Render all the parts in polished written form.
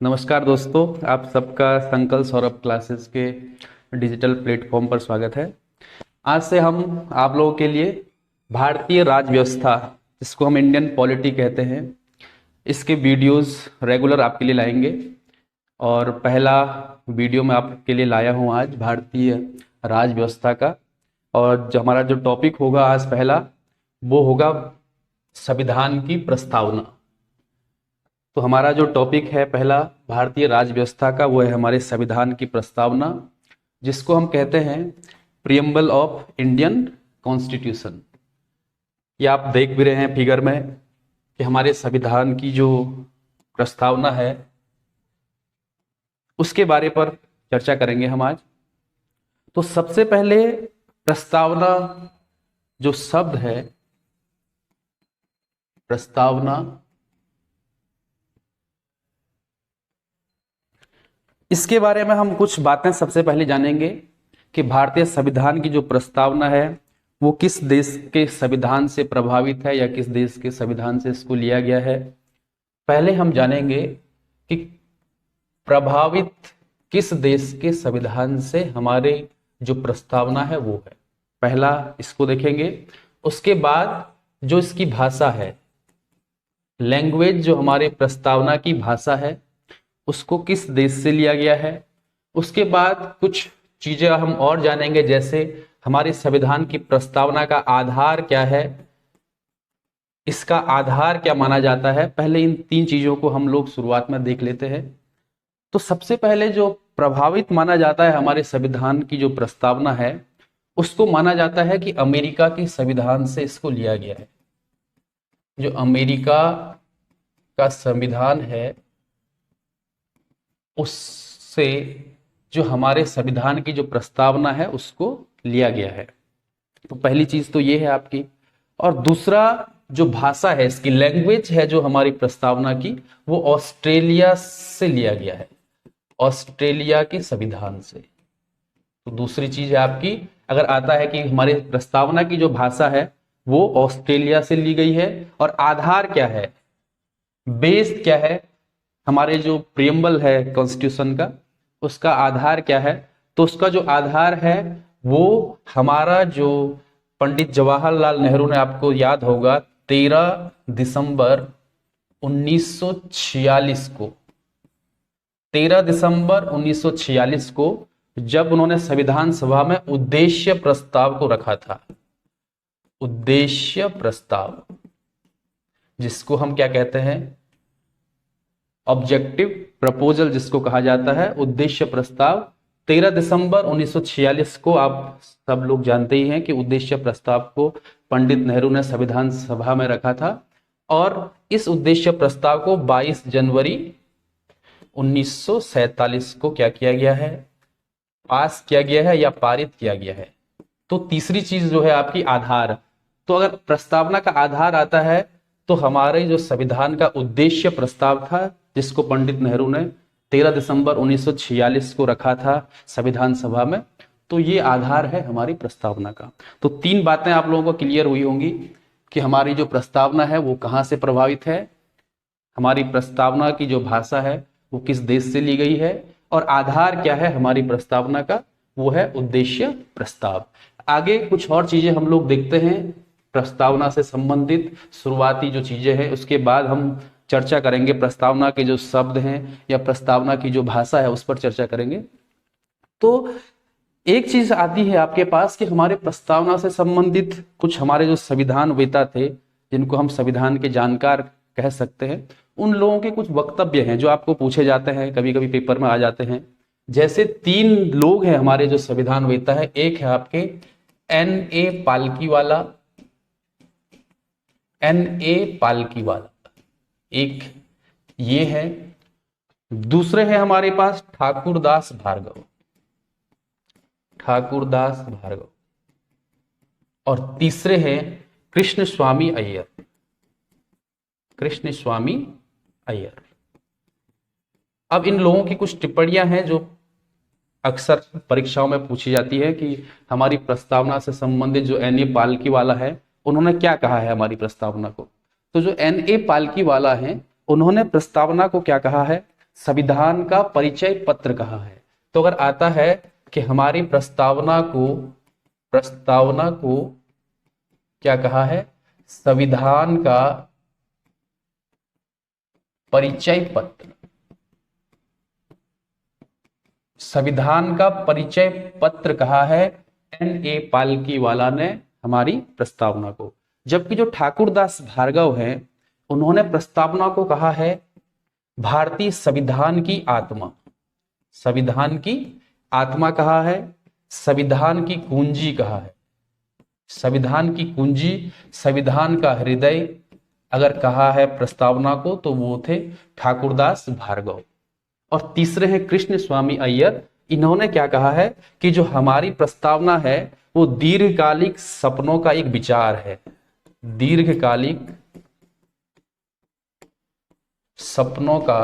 नमस्कार दोस्तों, आप सबका संकल्प सौरभ क्लासेस के डिजिटल प्लेटफॉर्म पर स्वागत है। आज से हम आप लोगों के लिए भारतीय राज व्यवस्था, जिसको हम इंडियन पॉलिटी कहते हैं, इसके वीडियोस रेगुलर आपके लिए लाएंगे। और पहला वीडियो मैं आपके लिए लाया हूँ आज भारतीय राज व्यवस्था का। और जो हमारा जो टॉपिक होगा आज पहला, वो होगा संविधान की प्रस्तावना। तो हमारा जो टॉपिक है पहला भारतीय राज व्यवस्था का, वो है हमारे संविधान की प्रस्तावना, जिसको हम कहते हैं प्रियम्बल ऑफ इंडियन कॉन्स्टिट्यूशन। ये आप देख भी रहे हैं फिगर में कि हमारे संविधान की जो प्रस्तावना है उसके बारे पर चर्चा करेंगे हम आज। तो सबसे पहले प्रस्तावना जो शब्द है, प्रस्तावना, इसके बारे में हम कुछ बातें सबसे पहले जानेंगे कि भारतीय संविधान की जो प्रस्तावना है वो किस देश के संविधान से प्रभावित है या किस देश के संविधान से इसको लिया गया है। पहले हम जानेंगे कि प्रभावित किस देश के संविधान से हमारे जो प्रस्तावना है वो है, पहला इसको देखेंगे। उसके बाद जो इसकी भाषा है, लैंग्वेज, जो हमारे प्रस्तावना की भाषा है उसको किस देश से लिया गया है। उसके बाद कुछ चीजें हम और जानेंगे, जैसे हमारे संविधान की प्रस्तावना का आधार क्या है, इसका आधार क्या माना जाता है। पहले इन तीन चीजों को हम लोग शुरुआत में देख लेते हैं। तो सबसे पहले जो प्रभावित माना जाता है हमारे संविधान की जो प्रस्तावना है, उसको माना जाता है कि अमेरिका के संविधान से इसको लिया गया है। जो अमेरिका का संविधान है उससे जो हमारे संविधान की जो प्रस्तावना है उसको लिया गया है। तो पहली चीज तो ये है आपकी। और दूसरा जो भाषा है, इसकी लैंग्वेज है जो हमारी प्रस्तावना की, वो ऑस्ट्रेलिया से लिया गया है, ऑस्ट्रेलिया के संविधान से। तो दूसरी चीज है आपकी, अगर आता है कि हमारे प्रस्तावना की जो भाषा है वो ऑस्ट्रेलिया से ली गई है। और आधार क्या है, बेस क्या है, हमारे जो प्रियम्बल है कॉन्स्टिट्यूशन का, उसका आधार क्या है। तो उसका जो आधार है वो हमारा जो पंडित जवाहरलाल नेहरू ने, आपको याद होगा, 13 दिसंबर 1946 को, 13 दिसंबर 1946 को जब उन्होंने संविधान सभा में उद्देश्य प्रस्ताव को रखा था, उद्देश्य प्रस्ताव, जिसको हम क्या कहते हैं, ऑब्जेक्टिव प्रपोजल जिसको कहा जाता है, उद्देश्य प्रस्ताव। 13 दिसंबर 1946 को आप सब लोग जानते ही हैं कि उद्देश्य प्रस्ताव को पंडित नेहरू ने संविधान सभा में रखा था। और इस उद्देश्य प्रस्ताव को 22 जनवरी 1947 को क्या किया गया है, पास किया गया है या पारित किया गया है। तो तीसरी चीज जो है आपकी आधार। तो अगर प्रस्तावना का आधार आता है तो हमारे जो संविधान का उद्देश्य प्रस्ताव था, जिसको पंडित नेहरू ने 13 दिसंबर 1946 को रखा था संविधान सभा में, तो ये आधार है हमारी प्रस्तावना का। तो तीन बातें आप लोगों को क्लियर हुई होंगी कि हमारी जो प्रस्तावना है वो कहाँ से प्रभावित है, हमारी प्रस्तावना की जो भाषा है वो किस देश से ली गई है, और आधार क्या है हमारी प्रस्तावना का, वो है उद्देश्य प्रस्ताव। आगे कुछ और चीजें हम लोग देखते हैं प्रस्तावना से संबंधित शुरुआती जो चीजें हैं, उसके बाद हम चर्चा करेंगे प्रस्तावना के जो शब्द हैं या प्रस्तावना की जो भाषा है उस पर चर्चा करेंगे। तो एक चीज आती है आपके पास कि हमारे प्रस्तावना से संबंधित कुछ हमारे जो संविधान वेता थे, जिनको हम संविधान के जानकार कह सकते हैं, उन लोगों के कुछ वक्तव्य हैं जो आपको पूछे जाते हैं, कभी कभी पेपर में आ जाते हैं। जैसे तीन लोग हैं हमारे जो संविधान वेता है, एक है आपके N.A. पालकीवाला, N.A. पालकीवाला, एक ये है। दूसरे हैं हमारे पास ठाकुरदास भार्गव, ठाकुरदास भार्गव। और तीसरे हैं कृष्ण स्वामी अय्यर, कृष्ण स्वामी अय्यर। अब इन लोगों की कुछ टिप्पणियां हैं जो अक्सर परीक्षाओं में पूछी जाती है कि हमारी प्रस्तावना से संबंधित जो N.A. पालकीवाला है उन्होंने क्या कहा है हमारी प्रस्तावना को? तो जो N.A. पालकी वाला है, उन्होंने प्रस्तावना को क्या कहा है? संविधान का परिचय पत्र कहा है। तो अगर आता है कि हमारी प्रस्तावना को क्या कहा है? संविधान का परिचय पत्र। संविधान का परिचय पत्र कहा है N.A. पालकी वाला ने हमारी प्रस्तावना को। जबकि जो ठाकुरदास भार्गव है, उन्होंने प्रस्तावना को कहा है भारतीय संविधान की आत्मा। संविधान की आत्मा कहा है, संविधान की कुंजी कहा है। संविधान की कुंजी, संविधान का हृदय अगर कहा है प्रस्तावना को, तो वो थे ठाकुरदास भार्गव। और तीसरे हैं कृष्ण स्वामी अय्यर। इन्होंने क्या कहा है कि जो हमारी प्रस्तावना है वो दीर्घकालिक सपनों का एक विचार है। दीर्घकालिक सपनों का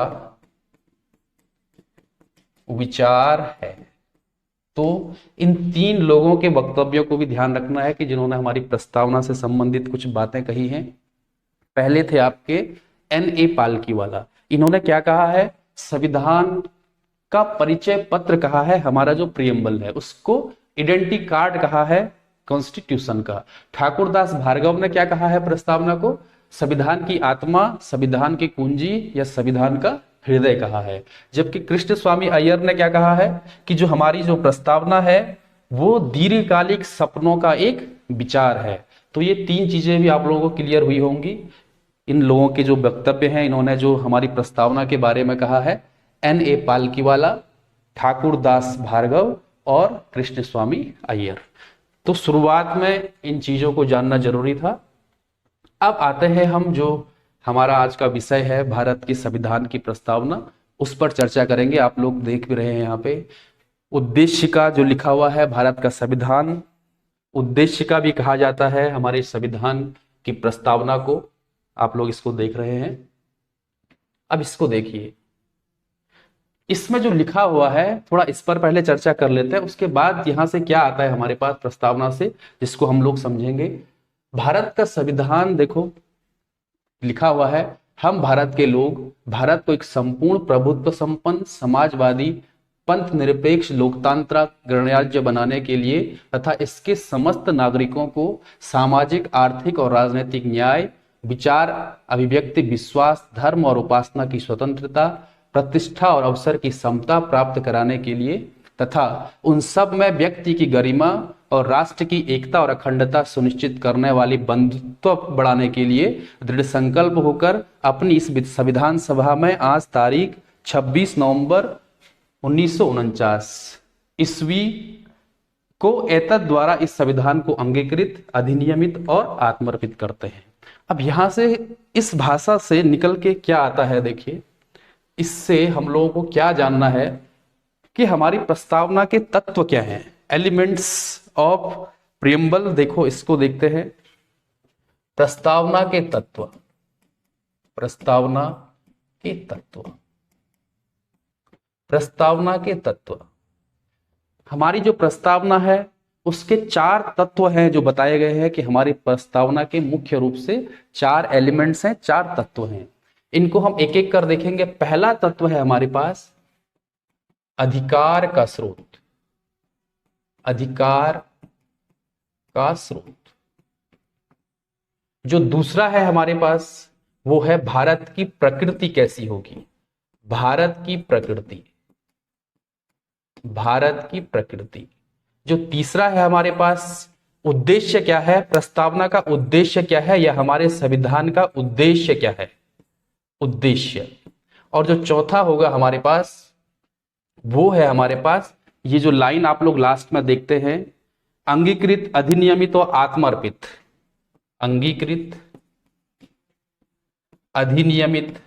विचार है। तो इन तीन लोगों के वक्तव्यों को भी ध्यान रखना है कि जिन्होंने हमारी प्रस्तावना से संबंधित कुछ बातें कही हैं। पहले थे आपके N.A. पालकी वाला। इन्होंने क्या कहा है? संविधान का परिचय पत्र कहा है, हमारा जो प्रियम्बल है उसको आइडेंटिटी कार्ड कहा है कॉन्स्टिट्यूशन का। ठाकुरदास भार्गव ने क्या कहा है प्रस्तावना को? संविधान की आत्मा, संविधान की कुंजी या संविधान का हृदय कहा है। जबकि कृष्ण स्वामी अय्यर ने क्या कहा है कि जो हमारी जो प्रस्तावना है वो दीर्घकालिक सपनों का एक विचार है। तो ये तीन चीजें भी आप लोगों को क्लियर हुई होंगी। इन लोगों के जो वक्तव्य हैं, इन्होंने जो हमारी प्रस्तावना के बारे में कहा है, N.A. पालकी वाला, ठाकुरदास भार्गव और कृष्ण स्वामी अय्यर। तो शुरुआत में इन चीजों को जानना जरूरी था। अब आते हैं हम जो हमारा आज का विषय है भारत की संविधान की प्रस्तावना, उस पर चर्चा करेंगे। आप लोग देख भी रहे हैं यहाँ पे उद्देश्य का जो लिखा हुआ है, भारत का संविधान उद्देश्य का भी कहा जाता है हमारे संविधान की प्रस्तावना को। आप लोग इसको देख रहे हैं। अब इसको देखिए, इसमें जो लिखा हुआ है थोड़ा इस पर पहले चर्चा कर लेते हैं, उसके बाद यहां से क्या आता है हमारे पास प्रस्तावना से, जिसको हम लोग समझेंगे। भारत का संविधान देखो लिखा हुआ है, हम भारत के लोग भारत को एक संपूर्ण प्रभुत्व संपन्न समाजवादी पंथ निरपेक्ष लोकतांत्रिक गणराज्य बनाने के लिए तथा इसके समस्त नागरिकों को सामाजिक, आर्थिक और राजनीतिक न्याय, विचार, अभिव्यक्ति, विश्वास, धर्म और उपासना की स्वतंत्रता, प्रतिष्ठा और अवसर की समता प्राप्त कराने के लिए तथा उन सब में व्यक्ति की गरिमा और राष्ट्र की एकता और अखंडता सुनिश्चित करने वाली बंधुत्व बढ़ाने के लिए दृढ़ संकल्प होकर अपनी इस संविधान सभा में आज तारीख 26 नवंबर 1949 ईस्वी को एतद द्वारा इस संविधान को अंगीकृत, अधिनियमित और आत्मर्पित करते हैं। अब यहां से इस भाषा से निकल के क्या आता है, देखिए इससे हम लोगों को क्या जानना है कि हमारी प्रस्तावना के तत्व क्या हैं, एलिमेंट्स ऑफ प्रियम्बल। देखो इसको देखते हैं, प्रस्तावना के तत्व। प्रस्तावना के तत्व, प्रस्तावना के तत्व। हमारी जो प्रस्तावना है उसके चार तत्व हैं जो बताए गए हैं कि हमारी प्रस्तावना के मुख्य रूप से चार एलिमेंट्स हैं, चार तत्व हैं। इनको हम एक एक कर देखेंगे। पहला तत्व है हमारे पास अधिकार का स्रोत। अधिकार का स्रोत। जो दूसरा है हमारे पास वो है भारत की प्रकृति कैसी होगी। भारत की प्रकृति, भारत की प्रकृति। जो तीसरा है हमारे पास उद्देश्य क्या है, प्रस्तावना का उद्देश्य क्या है या हमारे संविधान का उद्देश्य क्या है, उद्देश्य। और जो चौथा होगा हमारे पास वो है हमारे पास ये जो लाइन आप लोग लास्ट में देखते हैं, अंगीकृत, अधिनियमित और आत्मर्पित। अंगीकृत, अधिनियमित,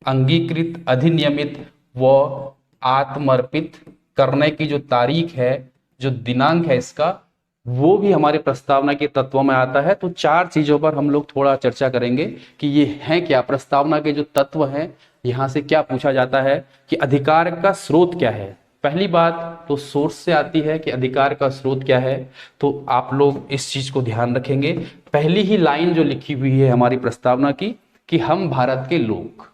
अंगीकृत, अधिनियमित व आत्मर्पित करने की जो तारीख है, जो दिनांक है इसका, वो भी हमारे प्रस्तावना के तत्वों में आता है। तो चार चीजों पर हम लोग थोड़ा चर्चा करेंगे कि ये है क्या, प्रस्तावना के जो तत्व हैं। यहां से क्या पूछा जाता है कि अधिकार का स्रोत क्या है, पहली बात तो सोर्स से आती है कि अधिकार का स्रोत क्या है, तो आप लोग इस चीज को ध्यान रखेंगे। पहली ही लाइन जो लिखी हुई है हमारी प्रस्तावना की कि हम भारत के लोग,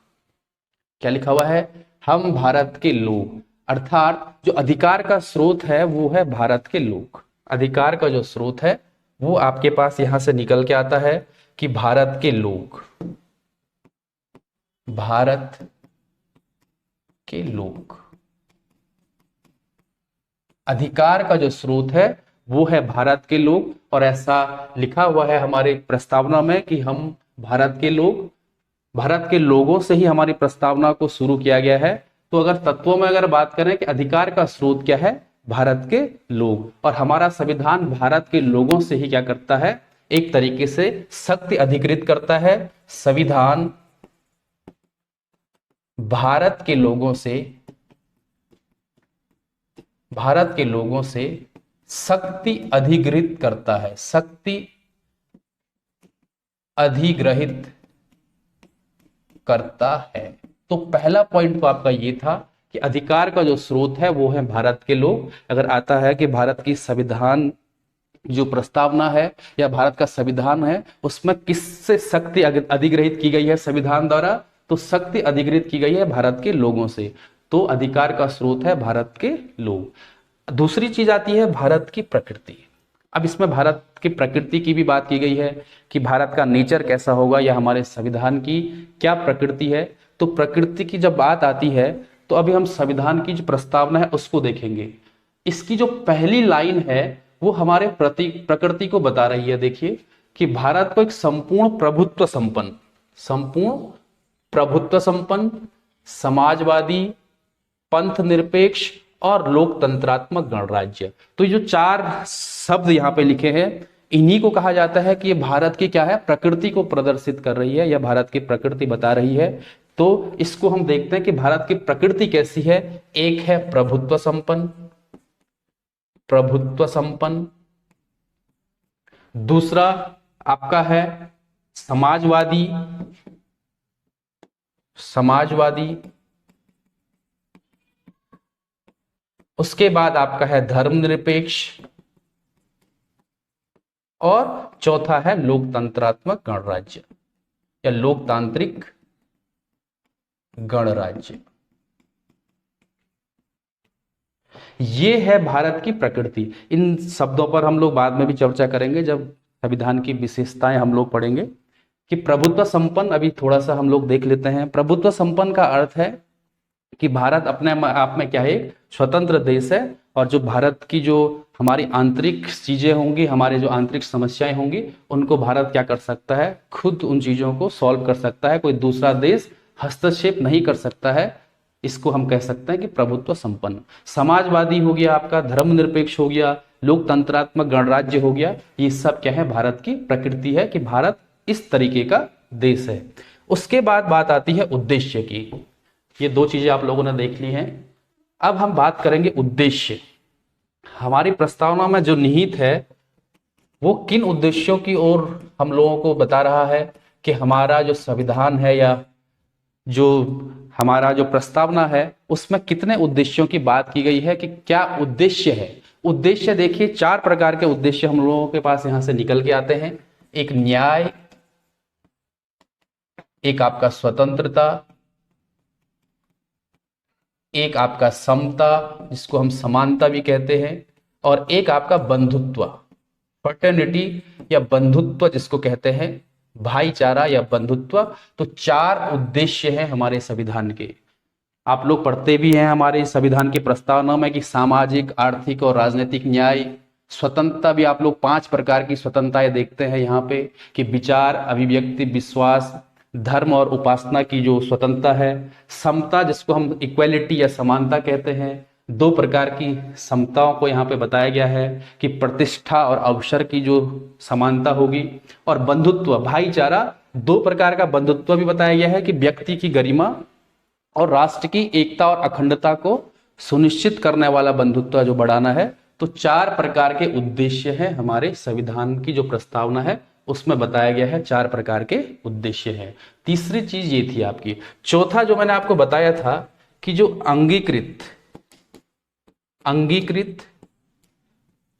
क्या लिखा हुआ है, हम भारत के लोग, अर्थात जो अधिकार का स्रोत है वो है भारत के लोग। अधिकार का जो स्रोत है वो आपके पास यहां से निकल के आता है कि भारत के लोग, भारत के लोग। अधिकार का जो स्रोत है वो है भारत के लोग, और ऐसा लिखा हुआ है हमारे प्रस्तावना में कि हम भारत के लोग, भारत के लोगों से ही हमारी प्रस्तावना को शुरू किया गया है। तो अगर तत्वों में अगर बात करें कि अधिकार का स्रोत क्या है, भारत के लोग, और हमारा संविधान भारत के लोगों से ही क्या करता है, एक तरीके से शक्ति अधिकृत करता है। संविधान भारत के लोगों से, भारत के लोगों से शक्ति अधिग्रहित करता है, शक्ति अधिग्रहित करता है। तो पहला पॉइंट तो आपका ये था कि अधिकार का जो स्रोत है वो है भारत के लोग। अगर आता है कि भारत की संविधान जो प्रस्तावना है या भारत का संविधान है उसमें किससे शक्ति अधिग्रहित की गई है संविधान द्वारा, तो शक्ति अधिग्रहित की गई है भारत के लोगों से। तो अधिकार का स्रोत है भारत के लोग। दूसरी चीज आती है भारत की प्रकृति। अब इसमें भारत की प्रकृति की भी बात की गई है कि भारत का नेचर कैसा होगा या हमारे संविधान की क्या प्रकृति है। तो प्रकृति की जब बात आती है तो अभी हम संविधान की जो प्रस्तावना है उसको देखेंगे। इसकी जो पहली लाइन है वो हमारे प्रकृति को बता रही है। देखिए कि भारत को एक संपूर्ण प्रभुत्व संपन्न, संपूर्ण प्रभुत्व संपन्न, समाजवादी, पंथ निरपेक्ष और लोकतंत्रात्मक गणराज्य। तो ये जो चार शब्द यहाँ पे लिखे हैं इन्हीं को कहा जाता है कि ये भारत की क्या है, प्रकृति को प्रदर्शित कर रही है या भारत की प्रकृति बता रही है। तो इसको हम देखते हैं कि भारत की प्रकृति कैसी है। एक है प्रभुत्व संपन्न, प्रभुत्व संपन्न। दूसरा आपका है समाजवादी, समाजवादी। उसके बाद आपका है धर्मनिरपेक्ष, और चौथा है लोकतंत्रात्मक गणराज्य या लोकतांत्रिक गणराज्य। ये है भारत की प्रकृति। इन शब्दों पर हम लोग बाद में भी चर्चा करेंगे जब संविधान की विशेषताएं हम लोग पढ़ेंगे। कि प्रभुत्व संपन्न अभी थोड़ा सा हम लोग देख लेते हैं। प्रभुत्व संपन्न का अर्थ है कि भारत अपने आप में क्या है, एक स्वतंत्र देश है, और जो भारत की जो हमारी आंतरिक चीजें होंगी, हमारे जो आंतरिक समस्याएं होंगी, उनको भारत क्या कर सकता है, खुद उन चीजों को सॉल्व कर सकता है। कोई दूसरा देश हस्तक्षेप नहीं कर सकता है। इसको हम कह सकते हैं कि प्रभुत्व संपन्न। समाजवादी हो गया आपका, धर्मनिरपेक्ष हो गया, लोकतंत्रात्मक गणराज्य हो गया। ये सब क्या है, भारत की प्रकृति है कि भारत इस तरीके का देश है। उसके बाद बात आती है उद्देश्य की। ये दो चीजें आप लोगों ने देख ली हैं। अब हम बात करेंगे उद्देश्य। हमारी प्रस्तावना में जो निहित है वो किन उद्देश्यों की ओर हम लोगों को बता रहा है कि हमारा जो संविधान है या जो हमारा जो प्रस्तावना है उसमें कितने उद्देश्यों की बात की गई है, कि क्या उद्देश्य है। उद्देश्य देखिए, चार प्रकार के उद्देश्य हम लोगों के पास यहां से निकल के आते हैं। एक न्याय, एक आपका स्वतंत्रता, एक आपका समता जिसको हम समानता भी कहते हैं, और एक आपका बंधुत्व, फ्रेटर्निटी या बंधुत्व जिसको कहते हैं, भाईचारा या बंधुत्व। तो चार उद्देश्य हैं हमारे संविधान के। आप लोग पढ़ते भी हैं हमारे संविधान की प्रस्तावना में कि सामाजिक, आर्थिक और राजनीतिक न्याय। स्वतंत्रता भी आप लोग 5 प्रकार की स्वतंत्रताएं देखते हैं यहाँ पे, कि विचार, अभिव्यक्ति, विश्वास, धर्म और उपासना की जो स्वतंत्रता है। समता जिसको हम इक्वालिटी या समानता कहते हैं, 2 प्रकार की समताओं को यहाँ पे बताया गया है कि प्रतिष्ठा और अवसर की जो समानता होगी। और बंधुत्व, भाईचारा, 2 प्रकार का बंधुत्व भी बताया गया है कि व्यक्ति की गरिमा और राष्ट्र की एकता और अखंडता को सुनिश्चित करने वाला बंधुत्व जो बढ़ाना है। तो 4 प्रकार के उद्देश्य हैं हमारे संविधान की जो प्रस्तावना है उसमें बताया गया है, 4 प्रकार के उद्देश्य हैं। तीसरी चीज ये थी आपकी। चौथा जो मैंने आपको बताया था कि जो अंगीकृत अंगीकृत,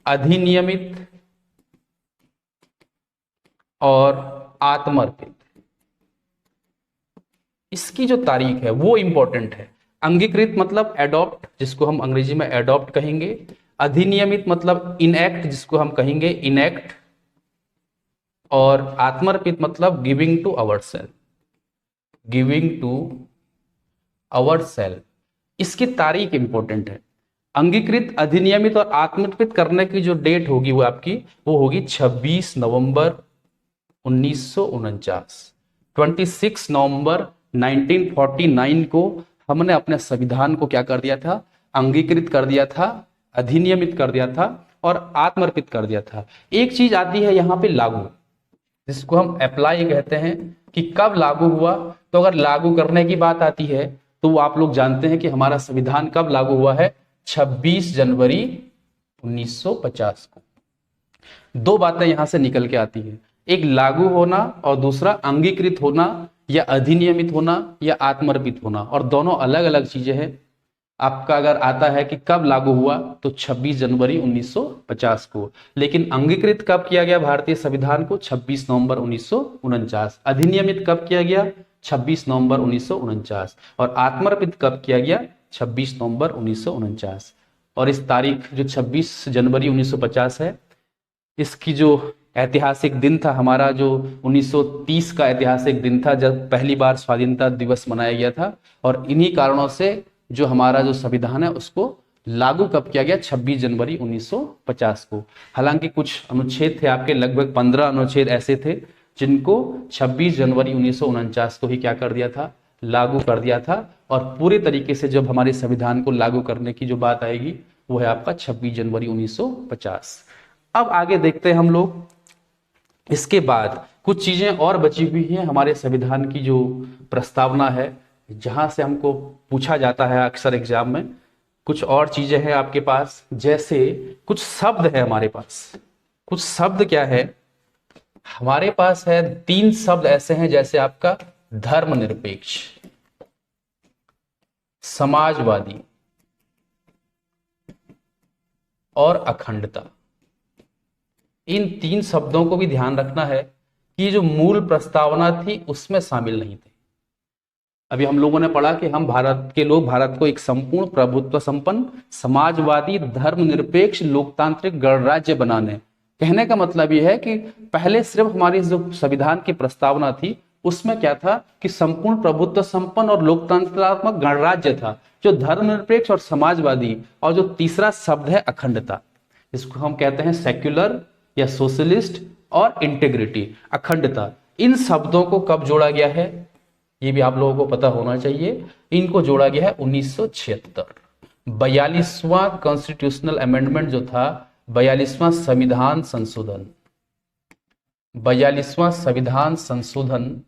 अधिनियमित और आत्मर्पित। इसकी जो तारीख है वो इंपॉर्टेंट है। अंगीकृत मतलब एडॉप्ट, जिसको हम अंग्रेजी में एडॉप्ट कहेंगे। अधिनियमित मतलब इनएक्ट, जिसको हम कहेंगे इनएक्ट। और आत्मर्पित मतलब giving to our self, giving to our self. इसकी तारीख इंपॉर्टेंट है। अंगीकृत, अधिनियमित और आत्मर्पित करने की जो डेट होगी वो आपकी वो होगी 26 नवंबर 1949। 26 नवंबर 1949 को हमने अपने संविधान को क्या कर दिया था, अंगीकृत कर दिया था, अधिनियमित कर दिया था और आत्मर्पित कर दिया था। एक चीज आती है यहाँ पे लागू, जिसको हम अप्लाई कहते हैं कि कब लागू हुआ। तो अगर लागू करने की बात आती है तो वो आप लोग जानते हैं कि हमारा संविधान कब लागू हुआ है, 26 जनवरी 1950 को। दो बातें यहां से निकल के आती हैं, एक लागू होना और दूसरा अंगीकृत होना या अधिनियमित होना या आत्मर्पित होना, और दोनों अलग अलग चीजें हैं। आपका अगर आता है कि कब लागू हुआ तो 26 जनवरी 1950 को, लेकिन अंगीकृत कब किया गया भारतीय संविधान को, 26 नवंबर 1949। अधिनियमित कब किया गया, 26 नवंबर 1949। और आत्मर्पित कब किया गया, 26 नवंबर 1949। और इस तारीख जो 26 जनवरी 1950 है, इसकी जो ऐतिहासिक दिन था हमारा, जो 1930 का ऐतिहासिक दिन था जब पहली बार स्वाधीनता दिवस मनाया गया था। और इन्हीं कारणों से जो हमारा जो संविधान है उसको लागू कब किया गया, 26 जनवरी 1950 को। हालांकि कुछ अनुच्छेद थे आपके, लगभग 15 अनुच्छेद ऐसे थे जिनको 26 जनवरी 1949 को ही क्या कर दिया था, लागू कर दिया था। और पूरे तरीके से जब हमारे संविधान को लागू करने की जो बात आएगी वो है आपका 26 जनवरी 1950। अब आगे देखते हैं हम लोग, इसके बाद कुछ चीजें और बची हुई हैं हमारे संविधान की जो प्रस्तावना है, जहां से हमको पूछा जाता है अक्सर एग्जाम में। कुछ और चीजें हैं आपके पास, जैसे कुछ शब्द है हमारे पास। कुछ शब्द क्या है हमारे पास है, 3 शब्द ऐसे हैं, जैसे आपका धर्मनिरपेक्ष, समाजवादी और अखंडता। इन 3 शब्दों को भी ध्यान रखना है कि जो मूल प्रस्तावना थी उसमें शामिल नहीं थे। अभी हम लोगों ने पढ़ा कि हम भारत के लोग भारत को एक संपूर्ण प्रभुत्व संपन्न समाजवादी धर्मनिरपेक्ष लोकतांत्रिक गणराज्य बनाने। कहने का मतलब यह है कि पहले सिर्फ हमारी जो संविधान की प्रस्तावना थी उसमें क्या था कि संपूर्ण प्रभुत्व संपन्न और लोकतंत्रात्मक गणराज्य था, जो धर्मनिरपेक्ष और समाजवादी। और जो तीसरा शब्द है अखंडता, इसको हम कहते हैं सेक्युलर या सोशलिस्ट और इंटेग्रिटी, अखंडता। इन शब्दों को कब जोड़ा गया है ये भी आप लोगों को पता होना चाहिए। इनको जोड़ा गया है 1976, 42वां कॉन्स्टिट्यूशनल अमेंडमेंट जो था, 42वां संविधान संशोधन, 42वां संविधान संशोधन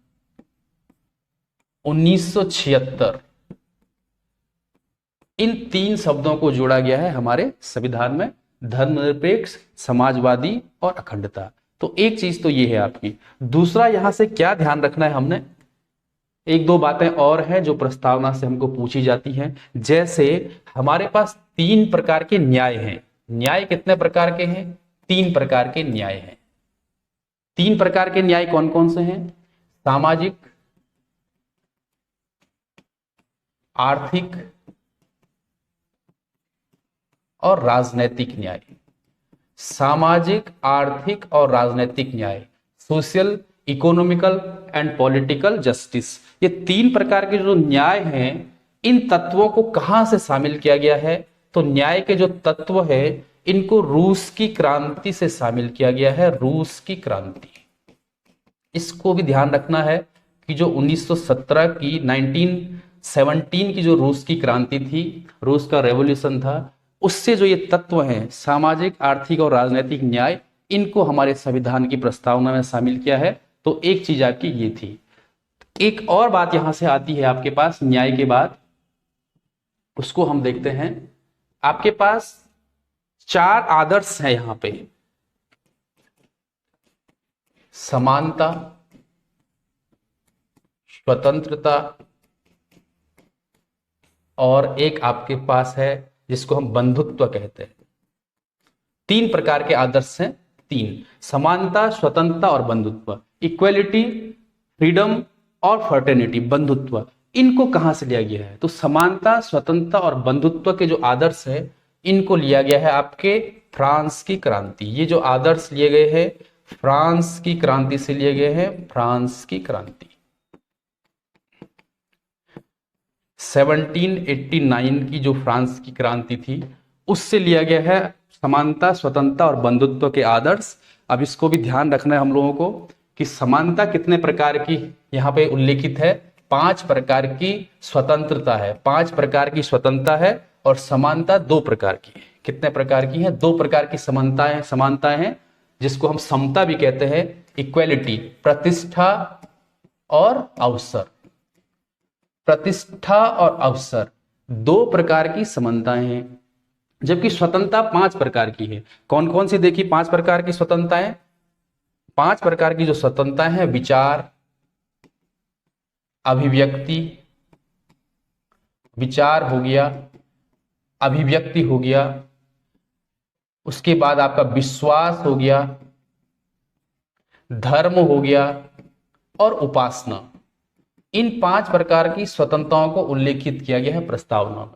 1976। इन 3 शब्दों को जोड़ा गया है हमारे संविधान में, धर्मनिरपेक्ष, समाजवादी और अखंडता। तो एक चीज तो ये है आपकी। दूसरा यहां से क्या ध्यान रखना है, हमने एक दो बातें और हैं जो प्रस्तावना से हमको पूछी जाती हैं। जैसे हमारे पास 3 प्रकार के न्याय हैं। न्याय कितने प्रकार के हैं, 3 प्रकार के न्याय हैं। 3 प्रकार के न्याय कौन कौन से हैं, सामाजिक, आर्थिक और राजनैतिक न्याय। सामाजिक, आर्थिक और राजनैतिक न्याय, social, economical and political justice. ये 3 प्रकार के जो न्याय हैं, इन तत्वों को कहां से शामिल किया गया है, तो न्याय के जो तत्व है इनको रूस की क्रांति से शामिल किया गया है, रूस की क्रांति। इसको भी ध्यान रखना है कि जो 1917 की 1917 की जो रूस की क्रांति थी, रूस का रेवोल्यूशन था, उससे जो ये तत्व हैं सामाजिक, आर्थिक और राजनीतिक न्याय, इनको हमारे संविधान की प्रस्तावना में शामिल किया है। तो एक चीज आपकी ये थी। एक और बात यहां से आती है आपके पास न्याय के बाद, उसको हम देखते हैं। आपके पास 4 आदर्श हैं यहां पे, समानता, स्वतंत्रता और एक आपके पास है जिसको हम बंधुत्व कहते हैं। 3 प्रकार के आदर्श हैं, 3, समानता, स्वतंत्रता और बंधुत्व। इक्वेलिटी, फ्रीडम और फर्टर्निटी, बंधुत्व। इनको कहां से लिया गया है? तो समानता, स्वतंत्रता और बंधुत्व के जो आदर्श है इनको लिया गया है आपके फ्रांस की क्रांति। ये जो आदर्श लिए गए हैं फ्रांस की क्रांति से लिए गए हैं, फ्रांस की क्रांति। 1789 की जो फ्रांस की क्रांति थी उससे लिया गया है समानता, स्वतंत्रता और बंधुत्व के आदर्श। अब इसको भी ध्यान रखना है हम लोगों को कि समानता कितने प्रकार की यहाँ पे उल्लेखित है, 5 प्रकार की स्वतंत्रता है, 5 प्रकार की स्वतंत्रता है और समानता 2 प्रकार की है। कितने प्रकार की है? 2 प्रकार की समानताएं हैं जिसको हम समता भी कहते हैं, इक्वेलिटी, प्रतिष्ठा और अवसर। प्रतिष्ठा और अवसर 2 प्रकार की समानताएं हैं, जबकि स्वतंत्रता 5 प्रकार की है। कौन कौन सी देखी 5 प्रकार की स्वतंत्रताएं? 5 प्रकार की जो स्वतंत्रताएं हैं, विचार, अभिव्यक्ति, विचार हो गया, अभिव्यक्ति हो गया, उसके बाद आपका विश्वास हो गया, धर्म हो गया और उपासना। इन 5 प्रकार की स्वतंत्रताओं को उल्लेखित किया गया है प्रस्तावना में।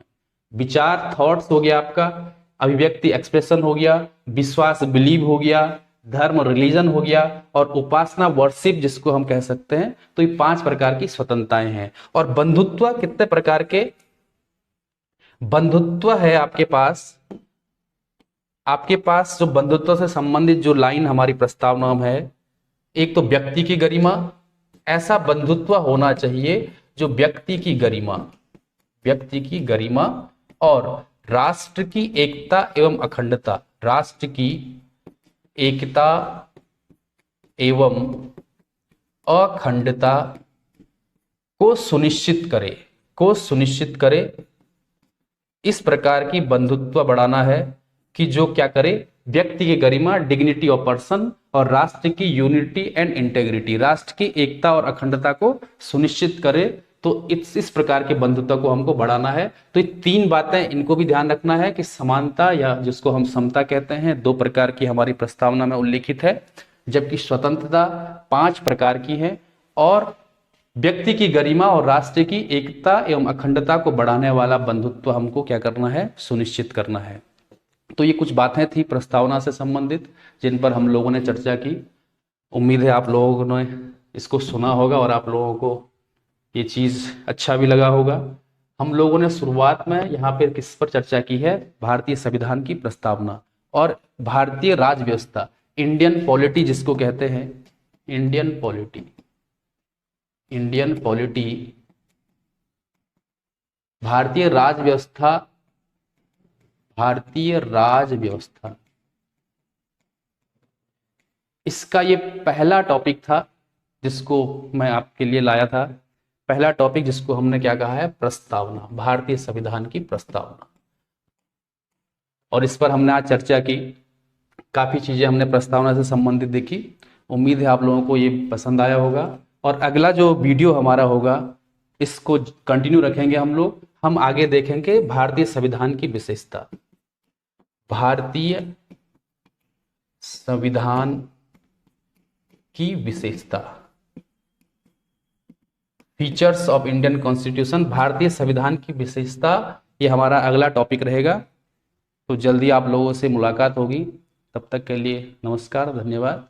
विचार, थॉट्स हो गया आपका, अभिव्यक्ति, एक्सप्रेशन हो गया, विश्वास, बिलीव हो गया, धर्म, रिलीजन हो गया और उपासना, वर्शिप जिसको हम कह सकते हैं। तो ये 5 प्रकार की स्वतंत्रताएं हैं। और बंधुत्व कितने प्रकार के बंधुत्व है आपके पास जो बंधुत्व से संबंधित जो लाइन हमारी प्रस्तावना में है, एक तो व्यक्ति की गरिमा, ऐसा बंधुत्व होना चाहिए जो व्यक्ति की गरिमा और राष्ट्र की एकता एवं अखंडता, राष्ट्र की एकता एवं अखंडता को सुनिश्चित करे। इस प्रकार की बंधुत्व बढ़ाना है कि जो क्या करे, व्यक्ति की गरिमा, डिग्निटी ऑफ पर्सन और राष्ट्र की यूनिटी एंड इंटेग्रिटी, राष्ट्र की एकता और अखंडता को सुनिश्चित करे। तो इस प्रकार के बंधुत्व को हमको बढ़ाना है। तो ये 3 बातें, इनको भी ध्यान रखना है कि समानता या जिसको हम समता कहते हैं 2 प्रकार की हमारी प्रस्तावना में उल्लेखित है, जबकि स्वतंत्रता 5 प्रकार की है और व्यक्ति की गरिमा और राष्ट्र की एकता एवं अखंडता को बढ़ाने वाला बंधुत्व हमको क्या करना है, सुनिश्चित करना है। तो ये कुछ बातें थी प्रस्तावना से संबंधित जिन पर हम लोगों ने चर्चा की। उम्मीद है आप लोगों ने इसको सुना होगा और आप लोगों को ये चीज अच्छा भी लगा होगा। हम लोगों ने शुरुआत में यहाँ पे किस पर चर्चा की है, भारतीय संविधान की प्रस्तावना और भारतीय राज व्यवस्था, इंडियन पॉलिटी जिसको कहते हैं, इंडियन पॉलिटी, भारतीय राज व्यवस्था, इसका ये पहला टॉपिक था जिसको मैं आपके लिए लाया था। पहला टॉपिक जिसको हमने क्या कहा है, प्रस्तावना, भारतीय संविधान की प्रस्तावना। और इस पर हमने आज चर्चा की, काफी चीजें हमने प्रस्तावना से संबंधित देखी। उम्मीद है आप लोगों को ये पसंद आया होगा। और अगला जो वीडियो हमारा होगा इसको कंटिन्यू रखेंगे हम लोग। हम आगे देखेंगे भारतीय संविधान की विशेषता, भारतीय संविधान की विशेषता, फीचर्स ऑफ इंडियन कॉन्स्टिट्यूशन, भारतीय संविधान की विशेषता, ये हमारा अगला टॉपिक रहेगा। तो जल्दी आप लोगों से मुलाकात होगी। तब तक के लिए नमस्कार, धन्यवाद।